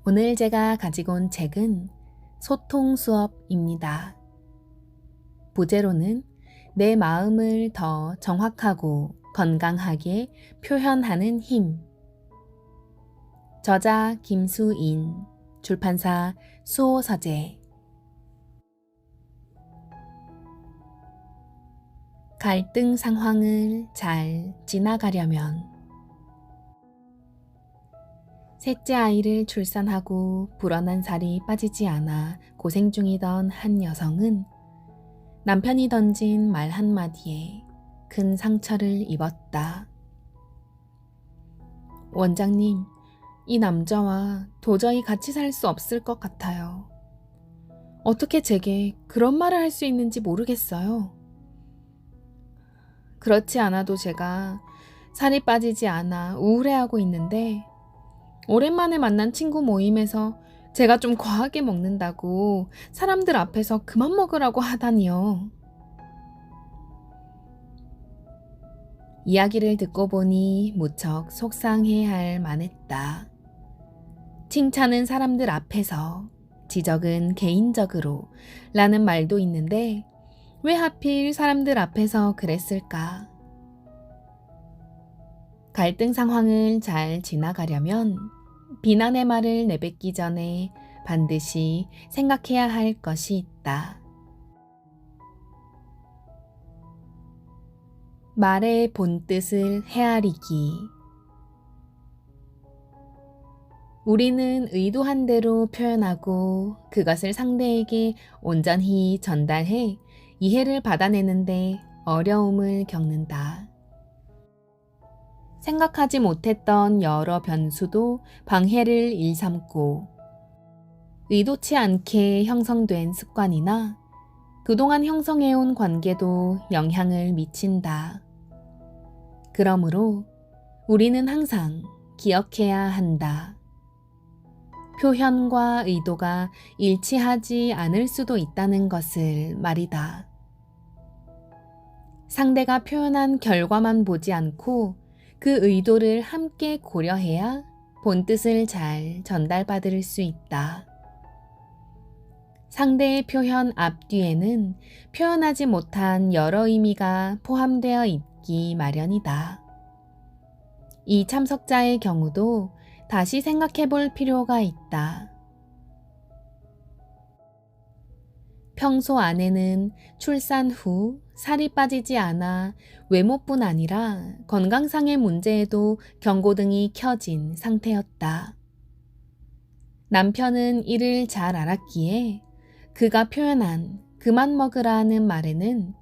오늘 제가 가지고 온 책은 소통 수업입니다. 부제로는 내 마음을 더 정확하고 건강하게 표현하는 힘. 저자 김수인, 출판사 수호서재. 갈등 상황을 잘 지나가려면 셋째 아이를 출산하고 불어난 살이 빠지지 않아 고생 중이던 한 여성은 남편이 던진 말 한마디에 큰 상처를 입었다. 원장님, 이 남자와 도저히 같이 살 수 없을 것 같아요. 어떻게 제게 그런 말을 할 수 있는지 모르겠어요. 그렇지 않아도 제가 살이 빠지지 않아 우울해하고 있는데 오랜만에 만난 친구 모임에서 제가 좀 과하게 먹는다고 사람들 앞에서 그만 먹으라고 하다니요. 이야기를 듣고 보니 무척 속상해할 만했다. 칭찬은 사람들 앞에서, 지적은 개인적으로 라는 말도 있는데 왜 하필 사람들 앞에서 그랬을까? 갈등 상황을 잘 지나가려면 비난의 말을 내뱉기 전에 반드시 생각해야 할 것이 있다. 말의 본뜻을 헤아리기. 우리는 의도한 대로 표현하고 그것을 상대에게 온전히 전달해 이해를 받아내는데 어려움을 겪는다. 생각하지 못했던 여러 변수도 방해를 일삼고 의도치 않게 형성된 습관이나 그동안 형성해온 관계도 영향을 미친다. 그러므로 우리는 항상 기억해야 한다. 표현과 의도가 일치하지 않을 수도 있다는 것을 말이다. 상대가 표현한 결과만 보지 않고 그 의도를 함께 고려해야 본뜻을 잘 전달받을 수 있다. 상대의 표현 앞뒤에는 표현하지 못한 여러 의미가 포함되어 있기 마련이다. 이 참석자의 경우도 다시 생각해 볼 필요가 있다. 평소 아내는 출산 후 살이 빠지지 않아 외모뿐 아니라 건강상의 문제에도 경고등이 켜진 상태였다. 남편은 이를 잘 알았기에 그가 표현한 그만 먹으라는 말에는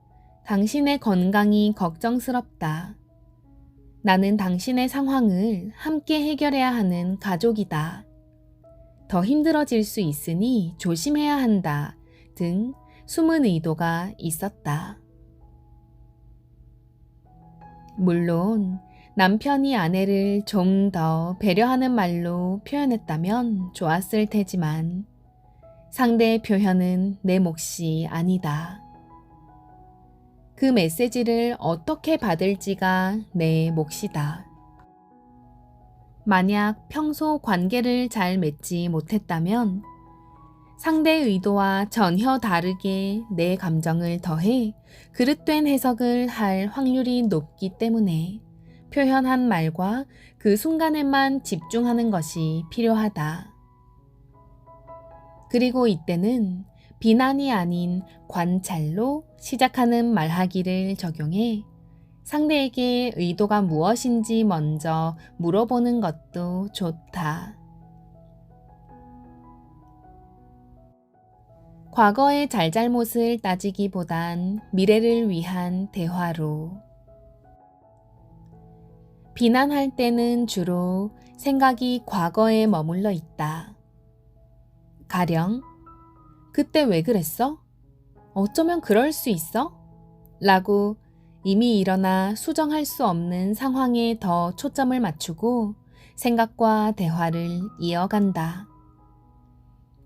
당신의 건강이 걱정스럽다. 나는 당신의 상황을 함께 해결해야 하는 가족이다. 더 힘들어질 수 있으니 조심해야 한다. 등 숨은 의도가 있었다. 물론 남편이 아내를 좀 더 배려하는 말로 표현했다면 좋았을 테지만 상대의 표현은 내 몫이 아니다. 그 메시지를 어떻게 받을지가 내 몫이다. 만약 평소 관계를 잘 맺지 못했다면 상대의 의도와 전혀 다르게 내 감정을 더해 그릇된 해석을 할 확률이 높기 때문에 표현한 말과 그 순간에만 집중하는 것이 필요하다. 그리고 이때는 비난이 아닌 관찰로 시작하는 말하기를 적용해 상대에게 의도가 무엇인지 먼저 물어보는 것도 좋다. 과거의 잘잘못을 따지기보단 미래를 위한 대화로. 비난할 때는 주로 생각이 과거에 머물러 있다. 가령, 그때 왜 그랬어? 어쩌면 그럴 수 있어? 라고 이미 일어나 수정할 수 없는 상황에 더 초점을 맞추고 생각과 대화를 이어간다.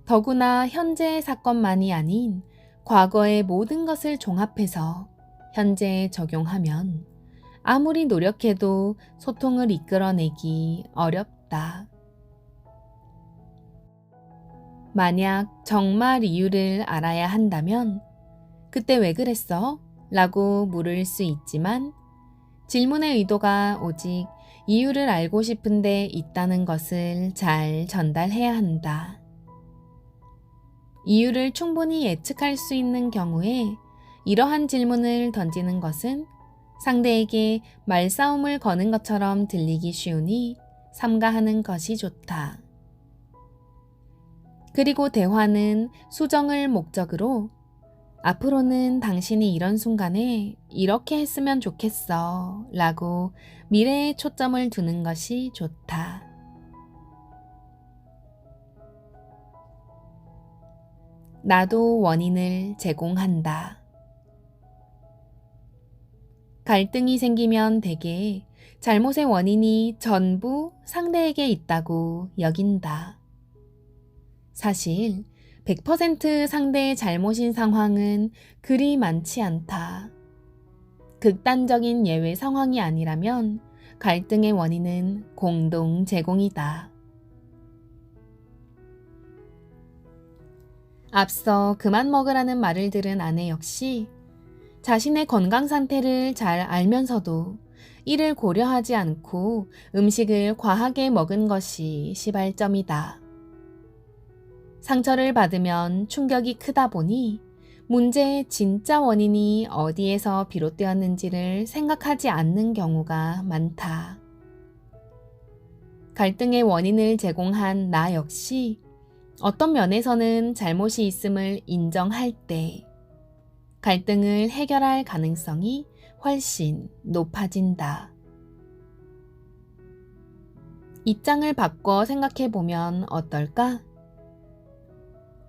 더구나 현재의 사건만이 아닌 과거의 모든 것을 종합해서 현재에 적용하면 아무리 노력해도 소통을 이끌어내기 어렵다. 만약 정말 이유를 알아야 한다면 그때 왜 그랬어? 라고 물을 수 있지만 질문의 의도가 오직 이유를 알고 싶은데 있다는 것을 잘 전달해야 한다. 이유를 충분히 예측할 수 있는 경우에 이러한 질문을 던지는 것은 상대에게 말싸움을 거는 것처럼 들리기 쉬우니 삼가하는 것이 좋다. 그리고 대화는 수정을 목적으로 앞으로는 당신이 이런 순간에 이렇게 했으면 좋겠어 라고 미래에 초점을 두는 것이 좋다. 나도 원인을 제공한다. 갈등이 생기면 대개 잘못의 원인이 전부 상대에게 있다고 여긴다. 사실 100% 상대의 잘못인 상황은 그리 많지 않다. 극단적인 예외 상황이 아니라면 갈등의 원인은 공동 제공이다. 앞서 그만 먹으라는 말을 들은 아내 역시 자신의 건강 상태를 잘 알면서도 이를 고려하지 않고 음식을 과하게 먹은 것이 시발점이다. 상처를 받으면 충격이 크다 보니 문제의 진짜 원인이 어디에서 비롯되었는지를 생각하지 않는 경우가 많다. 갈등의 원인을 제공한 나 역시 어떤 면에서는 잘못이 있음을 인정할 때 갈등을 해결할 가능성이 훨씬 높아진다. 입장을 바꿔 생각해 보면 어떨까?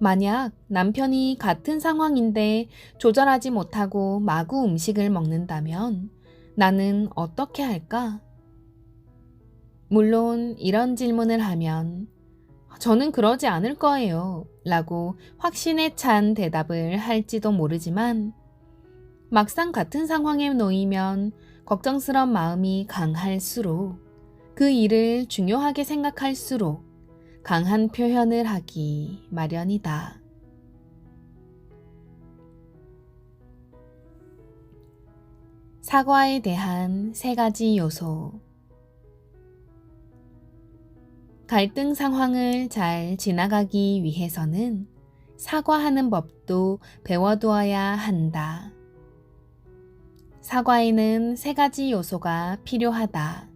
만약 남편이 같은 상황인데 조절하지 못하고 마구 음식을 먹는다면 나는 어떻게 할까? 물론 이런 질문을 하면 저는 그러지 않을 거예요 라고 확신에 찬 대답을 할지도 모르지만 막상 같은 상황에 놓이면 걱정스러운 마음이 강할수록 그 일을 중요하게 생각할수록 강한 표현을 하기 마련이다. 사과에 대한 3가지 요소. 갈등 상황을 잘 지나가기 위해서는 사과하는 법도 배워두어야 한다. 사과에는 3가지 요소가 필요하다.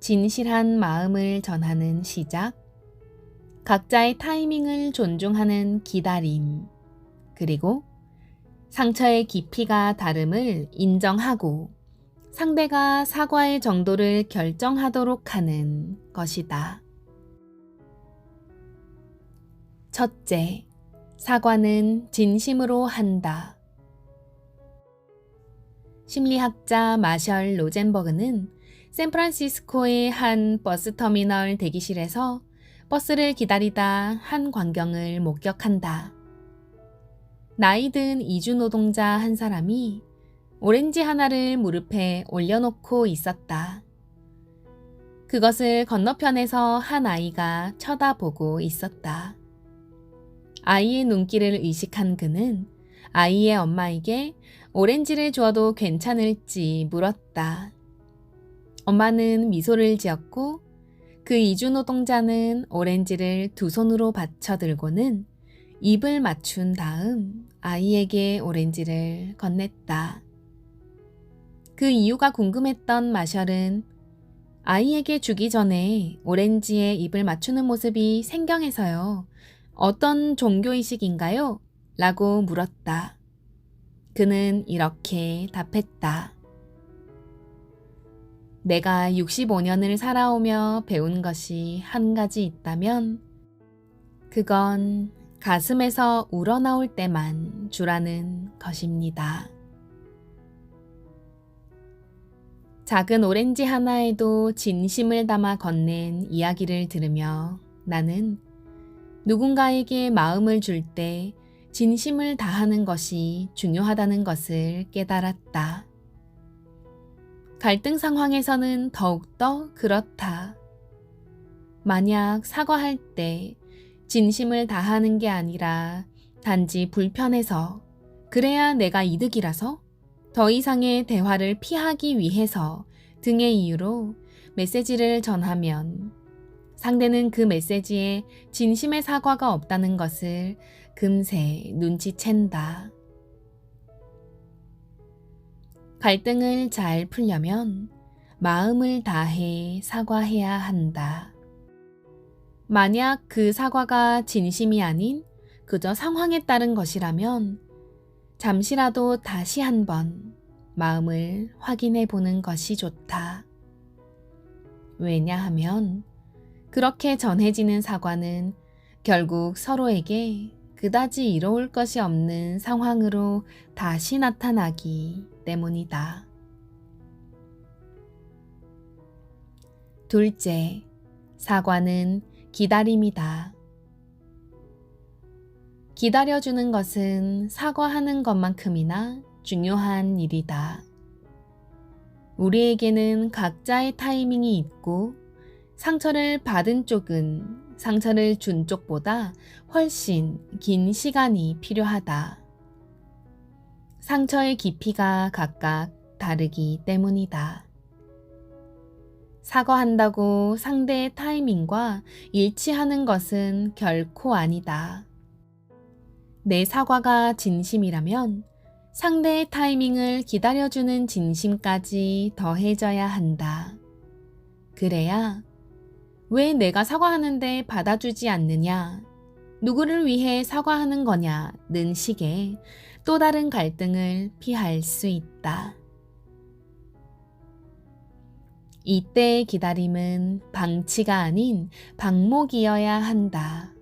진실한 마음을 전하는 시작, 각자의 타이밍을 존중하는 기다림, 그리고 상처의 깊이가 다름을 인정하고 상대가 사과의 정도를 결정하도록 하는 것이다. 첫째, 사과는 진심으로 한다. 심리학자 마셜 로젠버그는 샌프란시스코의 한 버스터미널 대기실에서 버스를 기다리다 한 광경을 목격한다. 나이든 이주 노동자 한 사람이 오렌지 하나를 무릎에 올려놓고 있었다. 그것을 건너편에서 한 아이가 쳐다보고 있었다. 아이의 눈길을 의식한 그는 아이의 엄마에게 오렌지를 주어도 괜찮을지 물었다. 엄마는 미소를 지었고 그 이주 노동자는 오렌지를 2손으로 받쳐 들고는 입을 맞춘 다음 아이에게 오렌지를 건넸다. 그 이유가 궁금했던 마셜은 아이에게 주기 전에 오렌지에 입을 맞추는 모습이 생경해서요. 어떤 종교의식인가요? 라고 물었다. 그는 이렇게 답했다. 내가 65년을 살아오며 배운 것이 한 가지 있다면 그건 가슴에서 우러나올 때만 주라는 것입니다. 작은 오렌지 하나에도 진심을 담아 건넨 이야기를 들으며 나는 누군가에게 마음을 줄 때 진심을 다하는 것이 중요하다는 것을 깨달았다. 갈등 상황에서는 더욱더 그렇다. 만약 사과할 때 진심을 다하는 게 아니라 단지 불편해서, 그래야 내가 이득이라서, 더 이상의 대화를 피하기 위해서 등의 이유로 메시지를 전하면 상대는 그 메시지에 진심의 사과가 없다는 것을 금세 눈치챈다. 갈등을 잘 풀려면 마음을 다해 사과해야 한다. 만약 그 사과가 진심이 아닌 그저 상황에 따른 것이라면 잠시라도 다시 한번 마음을 확인해 보는 것이 좋다. 왜냐하면 그렇게 전해지는 사과는 결국 서로에게 그다지 이로울 것이 없는 상황으로 다시 나타나기 때문이다. 둘째, 사과는 기다림이다. 기다려주는 것은 사과하는 것만큼이나 중요한 일이다. 우리에게는 각자의 타이밍이 있고 상처를 받은 쪽은 상처를 준 쪽보다 훨씬 긴 시간이 필요하다. 상처의 깊이가 각각 다르기 때문이다. 사과한다고 상대의 타이밍과 일치하는 것은 결코 아니다. 내 사과가 진심이라면 상대의 타이밍을 기다려주는 진심까지 더해져야 한다. 그래야 왜 내가 사과하는데 받아주지 않느냐, 누구를 위해 사과하는 거냐는 식의 또 다른 갈등을 피할 수 있다. 이때의 기다림은 방치가 아닌 방목이어야 한다.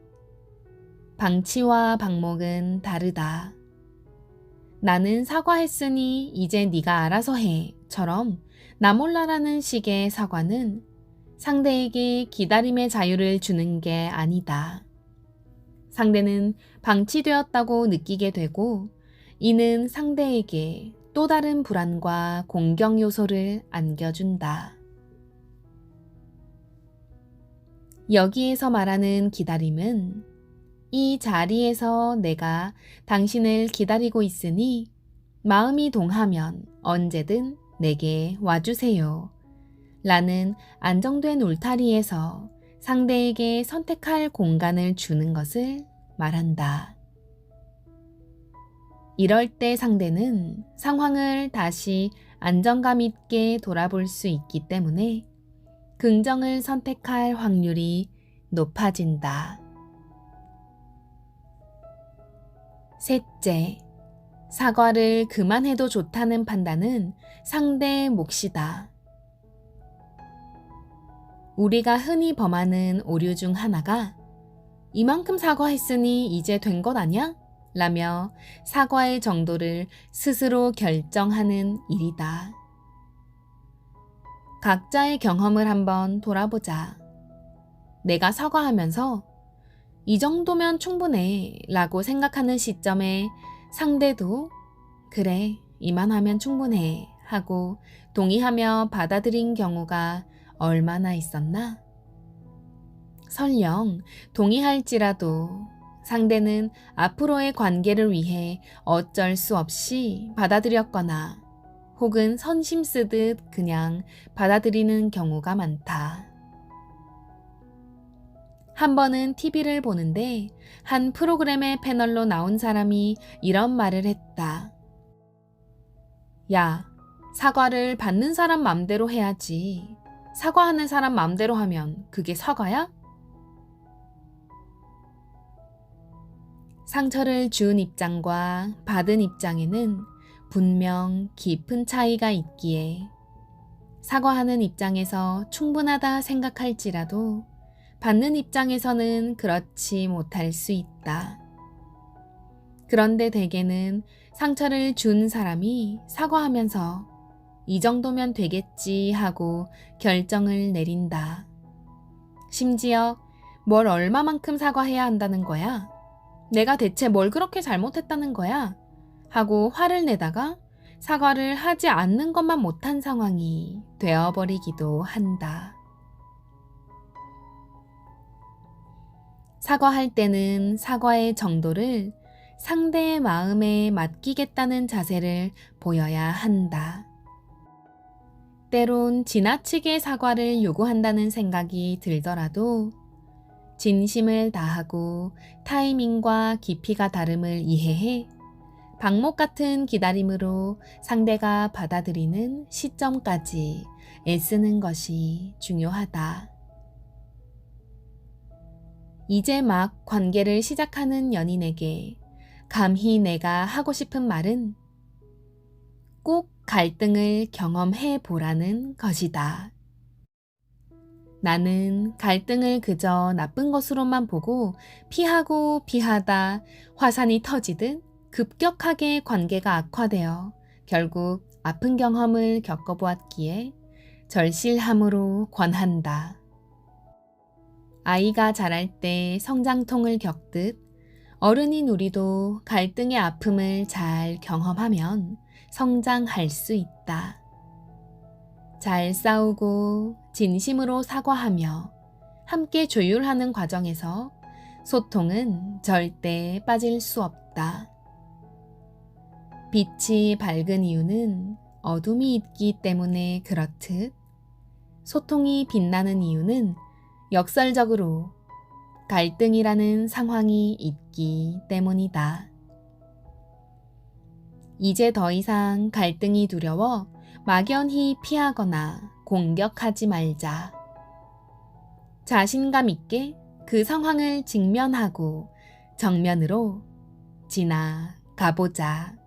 방치와 방목은 다르다. 나는 사과했으니 이제 네가 알아서 해처럼 나 몰라라는 식의 사과는 상대에게 기다림의 자유를 주는 게 아니다. 상대는 방치되었다고 느끼게 되고 이는 상대에게 또 다른 불안과 공경 요소를 안겨준다. 여기에서 말하는 기다림은 이 자리에서 내가 당신을 기다리고 있으니 마음이 동하면 언제든 내게 와주세요. 라는 안정된 울타리에서 상대에게 선택할 공간을 주는 것을 말한다. 이럴 때 상대는 상황을 다시 안정감 있게 돌아볼 수 있기 때문에 긍정을 선택할 확률이 높아진다. 셋째, 사과를 그만해도 좋다는 판단은 상대의 몫이다. 우리가 흔히 범하는 오류 중 하나가 이만큼 사과했으니 이제 된 것 아냐? 라며 사과의 정도를 스스로 결정하는 일이다. 각자의 경험을 한번 돌아보자. 내가 사과하면서 이 정도면 충분해 라고 생각하는 시점에 상대도 그래, 이만하면 충분해 하고 동의하며 받아들인 경우가 얼마나 있었나? 설령 동의할지라도 상대는 앞으로의 관계를 위해 어쩔 수 없이 받아들였거나 혹은 선심 쓰듯 그냥 받아들이는 경우가 많다. 한 번은 TV를 보는데 한 프로그램의 패널로 나온 사람이 이런 말을 했다. 야, 사과를 받는 사람 맘대로 해야지. 사과하는 사람 맘대로 하면 그게 사과야? 상처를 준 입장과 받은 입장에는 분명 깊은 차이가 있기에 사과하는 입장에서 충분하다 생각할지라도 받는 입장에서는 그렇지 못할 수 있다. 그런데 대개는 상처를 준 사람이 사과하면서 이 정도면 되겠지 하고 결정을 내린다. 심지어 뭘 얼마만큼 사과해야 한다는 거야? 내가 대체 뭘 그렇게 잘못했다는 거야? 하고 화를 내다가 사과를 하지 않는 것만 못한 상황이 되어버리기도 한다. 사과할 때는 사과의 정도를 상대의 마음에 맡기겠다는 자세를 보여야 한다. 때론 지나치게 사과를 요구한다는 생각이 들더라도 진심을 다하고 타이밍과 깊이가 다름을 이해해 방목 같은 기다림으로 상대가 받아들이는 시점까지 애쓰는 것이 중요하다. 이제 막 관계를 시작하는 연인에게 감히 내가 하고 싶은 말은 꼭 갈등을 경험해 보라는 것이다. 나는 갈등을 그저 나쁜 것으로만 보고 피하고 피하다 화산이 터지듯 급격하게 관계가 악화되어 결국 아픈 경험을 겪어보았기에 절실함으로 권한다. 아이가 자랄 때 성장통을 겪듯 어른인 우리도 갈등의 아픔을 잘 경험하면 성장할 수 있다. 잘 싸우고 진심으로 사과하며 함께 조율하는 과정에서 소통은 절대 빠질 수 없다. 빛이 밝은 이유는 어둠이 있기 때문에 그렇듯 소통이 빛나는 이유는 역설적으로 갈등이라는 상황이 있기 때문이다. 이제 더 이상 갈등이 두려워 막연히 피하거나 공격하지 말자. 자신감 있게 그 상황을 직면하고 정면으로 지나가보자.